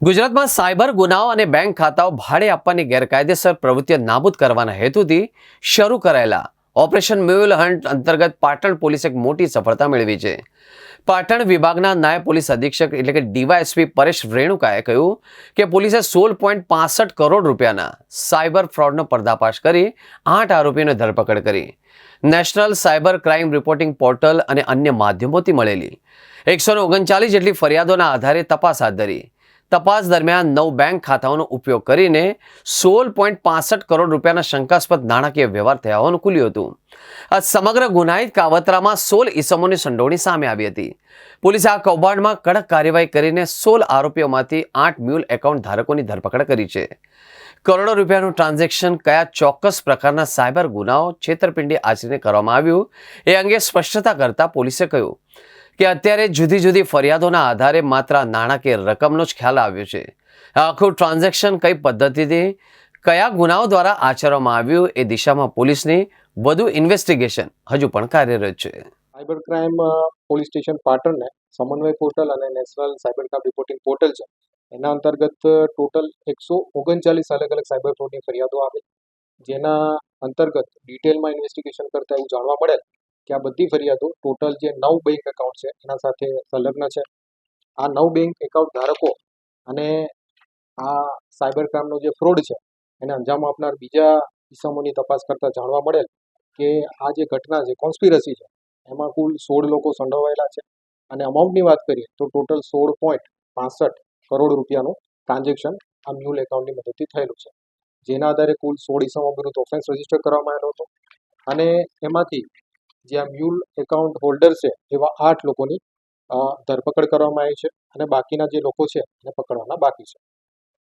ગુજરાતમાં સાયબર ગુનાઓ અને બેંક ખાતાઓ ભાડે આપવાની ગેરકાયદેસર પ્રવૃત્તિઓ નાબૂદ કરવાના હેતુથી શરૂ કરાયેલા ઓપરેશન મ્યુલ હન્ટ અંતર્ગત પાટણ પોલીસે એક મોટી સફળતા મેળવી છે. પાટણ વિભાગના નાયબ પોલીસ અધિક્ષક એટલે કે ડીવાયએસપી પરેશ રેણુકાએ કહ્યું કે પોલીસે 16.65 કરોડ રૂપિયાના સાયબર ફ્રોડનો પર્દાફાશ કરી 8 આરોપીઓની ધરપકડ કરી. National cyber crime reporting portal અને અન્ય માધ્યમોથી મળેલી 139 જેટલી ફરિયાદોના આધારે તપાસ હાથ ધરી. તપાસ દરમિયાન 9 બેંક ખાતાઓનો ઉપયોગ કરીને 16.65 કરોડ રૂપિયાના શંકાસ્પદ નાણાકીય વ્યવહાર થયા હોવાનું ખુલ્યું હતું. આ સમગ્ર ગુનાહિત કાવતરામાં 16 ઈસમોની સંડોવણી સામે આવી હતી. પોલીસે આ કૌભાંડમાં કડક કાર્યવાહી કરીને 16 આરોપીઓમાંથી 8 મ્યુલ એકાઉન્ટ ધારકોની ધરપકડ કરી છે. કરોડો રૂપિયાનું ટ્રાન્ઝેક્શન કયા ચોક્કસ પ્રકારના સાયબર ગુનાઓ છેતરપિંડી આચરીને કરવામાં આવ્યું એ અંગે સ્પષ્ટતા કરતા પોલીસે કહ્યું કે અત્યારે જુદી જુદી ફરિયાદોના આધારે માત્ર નાણાકીય રકમનો જ ખ્યાલ આવ્યો છે. આખું ટ્રાન્ઝેક્શન કઈ પદ્ધતિથી કયા ગુનાઓ દ્વારા આચરવામાં આવ્યું એ દિશામાં પોલીસની વધુ ઇન્વેસ્ટિગેશન હજુ પણ કાર્યરત છે. સાયબર ક્રાઇમ પોલીસ સ્ટેશન પાટણને સમન્વય પોર્ટલ અને national cyber crime reporting portal છે એના અંતર્ગત ટોટલ 139 અલગ અલગ સાયબર ફ્રોડની ફરિયાદો આવી, જેના અંતર્ગત ડિટેલમાં ઇન્વેસ્ટિગેશન કરતા એવું જાણવા મળેલ કે આ બધી ફરિયાદો ટોટલ જે 9 બેંક એકાઉન્ટ છે એના સાથે સંલગ્ન છે. આ 9 બેંક એકાઉન્ટ ધારકો અને આ સાયબર ક્રાઇમનો જે ફ્રોડ છે એને અંજામ આપનાર બીજા ઇસમોની તપાસ કરતા જાણવા મળેલ કે આ જે ઘટના છે કોન્સ્પિરસી છે એમાં કુલ 16 લોકો સંડોવાયેલા છે અને અમાઉન્ટની વાત કરીએ તો ટોટલ 16.65 કરોડ રૂપિયાનું ટ્રાન્ઝેક્શન આ મ્યુલ એકાઉન્ટની મદદથી થયેલું છે, જેના આધારે કુલ 16 ઇસમો વિરુદ્ધ ઓફેન્સ રજીસ્ટર કરવામાં આવેલો હતો અને એમાંથી જે આ મ્યુલ એકાઉન્ટ હોલ્ડર છે એવા 8 લોકોની ધરપકડ કરવામાં આવી છે અને બાકીના જે લોકો છે એને પકડવાના બાકી છે.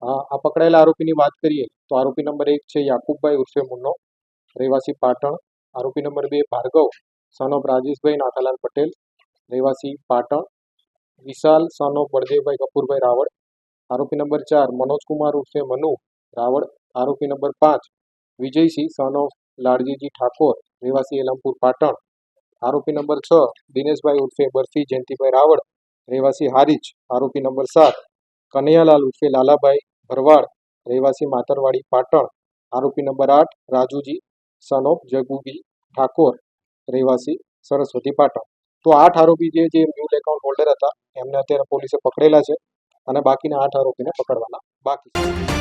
આ પકડાયેલા આરોપીની વાત કરીએ તો આરોપી નંબર 1 છે યાકુબભાઈ ઉર્ફે મુન્નો, રહેવાસી પાટણ. આરોપી number 2 Bhargav son of Rajeshbhai Nathalal Patel, રહેવાસી પાટણ. Vishal son of Baldevbhai Kapurbhai Raval. આરોપી નંબર 4 મનોજકુમાર ઉર્ફે મનુ રાવળ. આરોપી number 5 Vijaysinh son of Ladjiji Thakor, રહેવાસી એલમપુર પાટણ. આરોપી નંબર 6 દિનેશભાઈ ઉર્ફે બરફી જયંતિભાઈ રાવળ, રહેવાસી હારીજ. આરોપી નંબર 7 કનૈયાલાલ ઉર્ફે લાલાભાઈ ભરવાડ, રહેવાસી માતરવાડી પાટણ. આરોપી નંબર 8 રાજુજી સન ઓફ જગુબી ઠાકોર, રહેવાસી સરસ્વતી પાટણ. તો 8 આરોપી જે મ્યુલ એકાઉન્ટ હોલ્ડર હતા એમને અત્યારે પોલીસે પકડેલા છે અને બાકીના 8 આરોપીને પકડવાના બાકી છે.